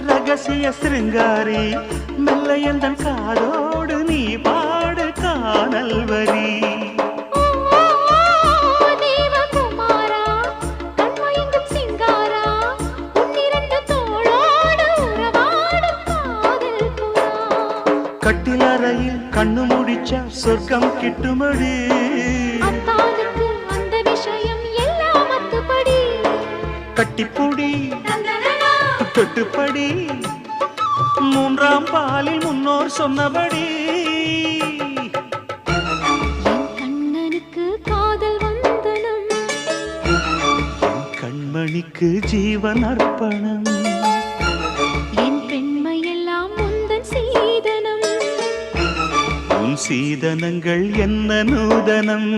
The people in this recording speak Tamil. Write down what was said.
ரகசிய சிருங்காரி மெல்ல எந்தன் காதோடு நீ பாடு காணல் வரி கட்டிலறையில் கண்ணு முடிச்சா சொர்க்கம் கிட்டுமடி அந்த விஷயம் எல்லாம் அத்துப்படி கட்டிப்புடி தொட்டுப்படி மூன்றாம் பாலில் முன்னோர் சொன்னபடி என் கண்ணனுக்கு காதல் வந்தனம் என் கண்மணிக்கு ஜீவன் அர்ப்பணம் என் பெண்மையெல்லாம் முந்தன் சீதனம் உன் சீதனங்கள் என்ன நூதனம்